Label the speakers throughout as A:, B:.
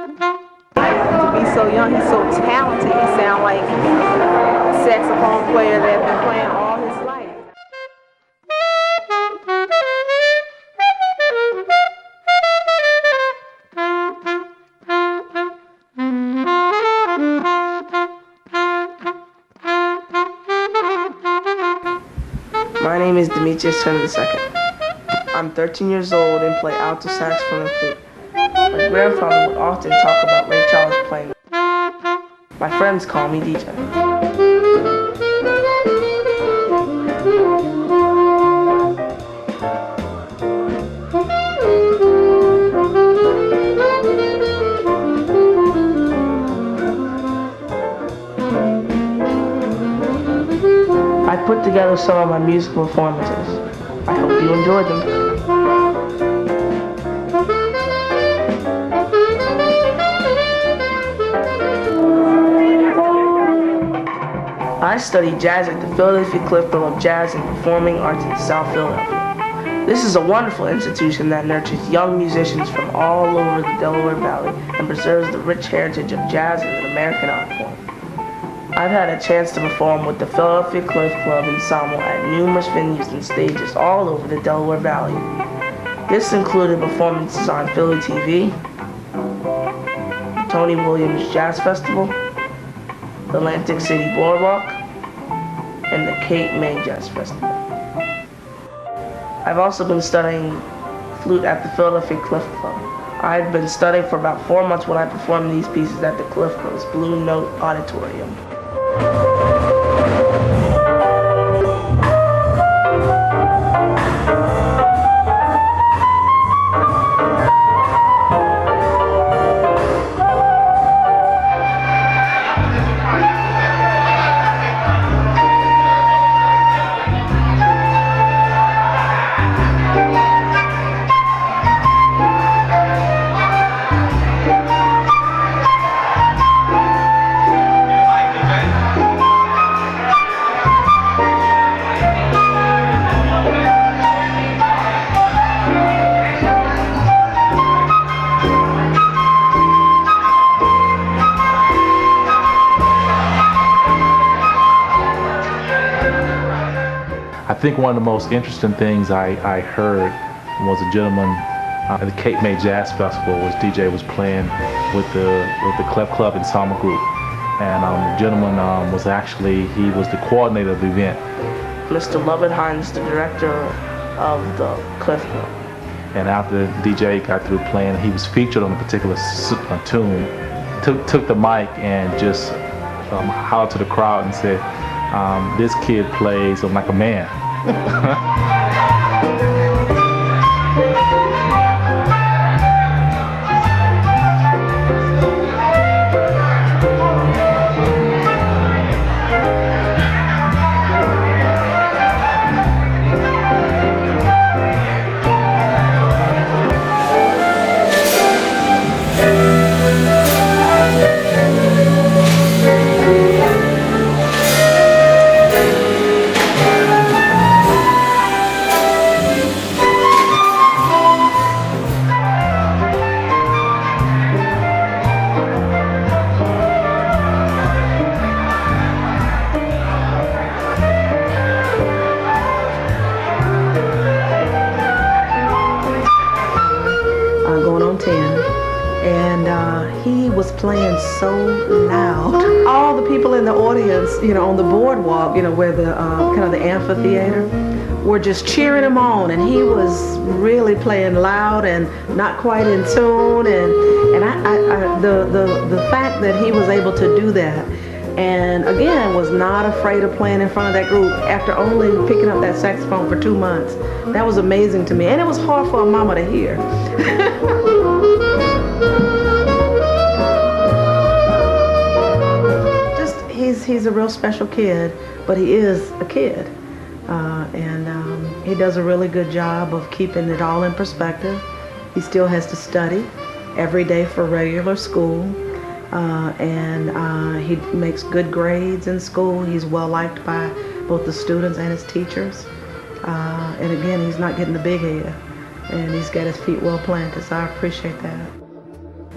A: To be so young, he's so talented. He sounds like a saxophone player that's been playing all his life.
B: My name is Demetrius II. I'm 13 years old and play alto saxophone and flute. My grandfather would often talk about Ray Charles playing. My friends call me DJ. I put together some of my musical performances. I hope you enjoyed them. I studied jazz at the Philadelphia Cliff Club of Jazz and Performing Arts in South Philadelphia. This is a wonderful institution that nurtures young musicians from all over the Delaware Valley and preserves the rich heritage of jazz as an American art form. I've had a chance to perform with the Philadelphia Cliff Club Ensemble at numerous venues and stages all over the Delaware Valley. This included performances on Philly TV, the Tony Williams Jazz Festival, the Atlantic City Boardwalk, and the Cape May Jazz Festival. I've also been studying flute at the Philadelphia Cliff Club. I've been studying for about 4 months when I performed these pieces at the Cliff Club's Blue Note Auditorium.
C: I think one of the most interesting things I heard was a gentleman at the Cape May Jazz Festival, which DJ was playing with the Clef Club Ensemble group, and the gentleman was the coordinator of the event.
B: Mr. Lovett Hines, the director of the Cliff Club.
C: And after the DJ got through playing, he was featured on a particular tune, took the mic and just hollered to the crowd and said, "This kid plays like a man."
A: Going on 10, and he was playing so loud. All the people in the audience, on the boardwalk, where the kind of the amphitheater, were just cheering him on, and he was really playing loud and not quite in tune. And the fact that he was able to do that, and again was not afraid of playing in front of that group after only picking up that saxophone for 2 months, that was amazing to me, and it was hard for a mama to hear. He's a real special kid, but he is a kid, and he does a really good job of keeping it all in perspective. He still has to study every day for regular school, and he makes good grades in school. He's well liked by both the students and his teachers, and again, he's not getting the big head, and he's got his feet well planted, so I appreciate that.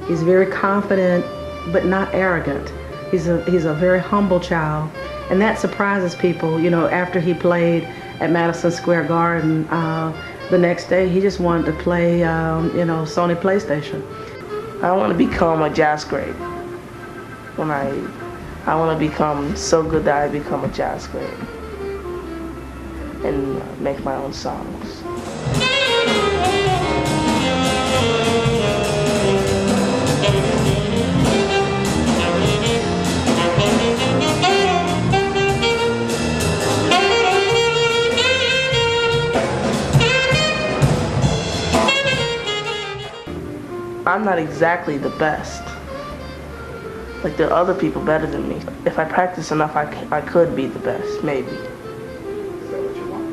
A: He's very confident, but not arrogant. He's a very humble child, and that surprises people. You know, after he played at Madison Square Garden, the next day he just wanted to play, Sony PlayStation.
B: I want to become a jazz great. I want to become so good that I become a jazz great and make my own songs. I'm not exactly the best. Like, there are other people better than me. If I practice enough, I could be the best, maybe.
C: Is that what you want?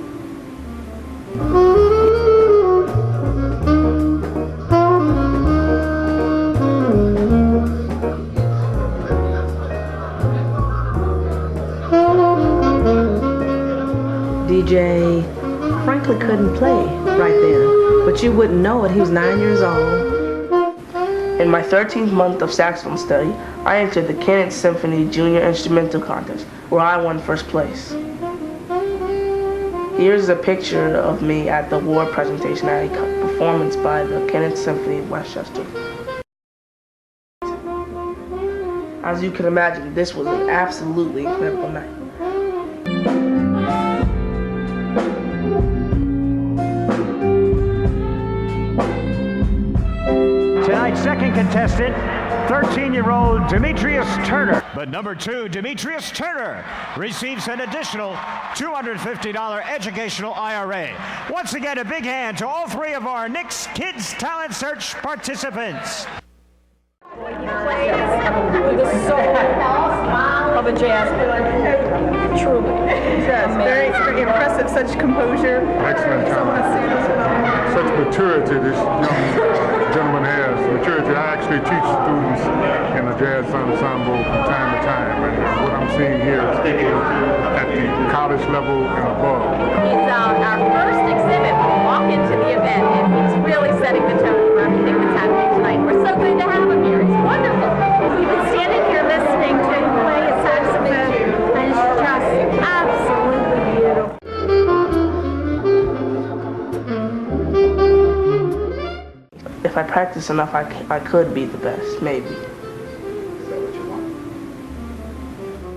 A: DJ frankly couldn't play right then, but you wouldn't know it. He was 9 years old.
B: In my 13th month of saxophone study, I entered the Kennett Symphony Junior Instrumental Contest, where I won first place. Here's a picture of me at the award presentation at a performance by the Kennett Symphony of Westchester. As you can imagine, this was an absolutely incredible night.
D: Tonight's second contestant, 13-year-old Demetrius Turner. But number 2, Demetrius Turner, receives an additional $250 educational IRA. Once again, a big hand to all 3 of our Knicks Kids Talent Search participants.
E: He plays with the soul of a jazz player. Truly.
F: Yes, very impressive, such composure.
G: Excellent talent. Such maturity this young gentleman has. Maturity. I actually teach students in the jazz ensemble from time to time, and what I'm seeing here is people at the college level and above.
E: He's our first exhibit. We walk into the event, and he's really setting the tone for everything that's happening tonight. We're so good to have him here. He's wonderful. We've been standing here listening to him play his saxophone, and it's just absolutely beautiful.
B: If I practice enough, I could be the best, maybe.